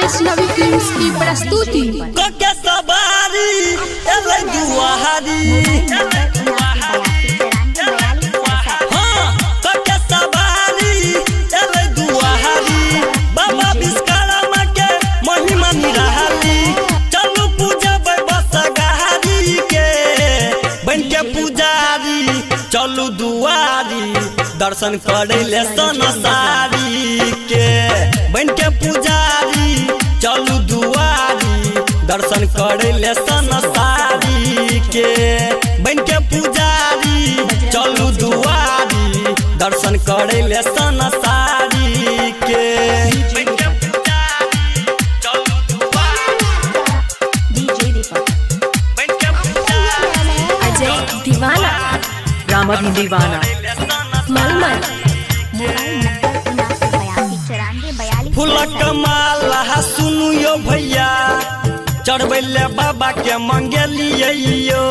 Vaishnavi films की प्रस्तुति। कोके सवारी एले दुआरी, हाँ कोके सवारी एले दुआरी, बाबा विश्वकर्मा के महिमा निराली। चलू पूजा बसगारी के बन के पुजारी, चलू दुआरी दर्शन करे ले संसारी के बन के पुजारी। चलू दुआरी दर्शन करे ले संसारी के बन के पुजारी। चलू दुआरी दर्शन करे ले संसारी के बन के पुजारी। चलू दुआरी बन के पुजारी। अजय दीवाना, रामाधीन दीवाना, मलमल, फूलक माला सुनु यो भैया, चढ़बैले बाबा के मंगेलियो।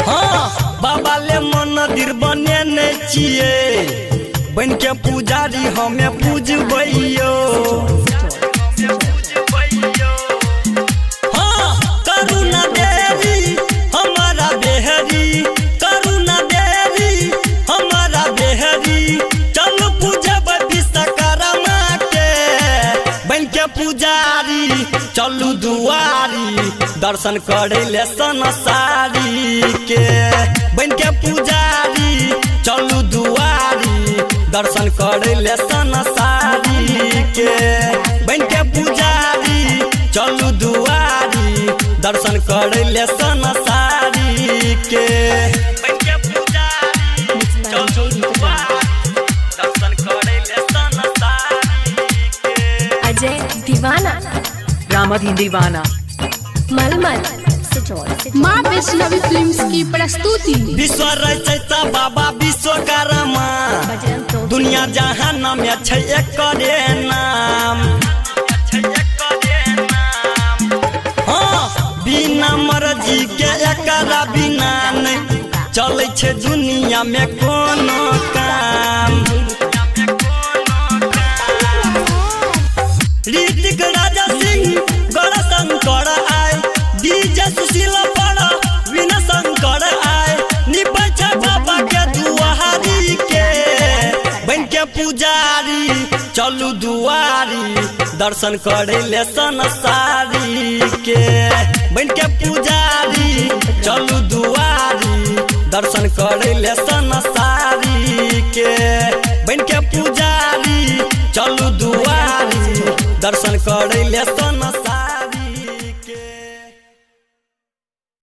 हाँ बाबा ले मंदिर बनेने छिए, बन के पुजारी हमें पूजबैयो। हाँ करुणा देवी हमारा बेहरी, करुणा देवी हमारा बेहरी। चलो पूजब विश्वकर्मा के बन के पुजारी। चलू दुआरी दर्शन करे ले संसारी के बन के पुजारी। चलू दुआरी दर्शन करे ले संसारी के बन के पुजारी। चलू दुआरी दर्शन करे ले संसारी के बन के पुजारी। चलू दुआरी दर्शन करे ले संसारी के। अजय दीवाना, रामाधीन दीवाना, मलमल, माँ वैष्णवी फिल्म्स की प्रस्तुति। विश्व रचयिता बाबा विश्वकर्मा, दुनिया जहान में छै एकरे नाम। हाँ बिना मर्जी के एकरा बिना नहीं चलै छै दुनिया में कोनो काम। ऋतिक राजा सिंह गौरा शंकर आए, डीजे सुशील पर विना शंकर आए। निपै छै बाबा के दुआरी के बन के पुजारी। चलू दुआरी दर्शन करे ले संसारी के बन के पुजारी। चलू दुआरी दर्शन करे ले संसारी के बन के पुजारी। चलू दुआरी दर्शन करे ले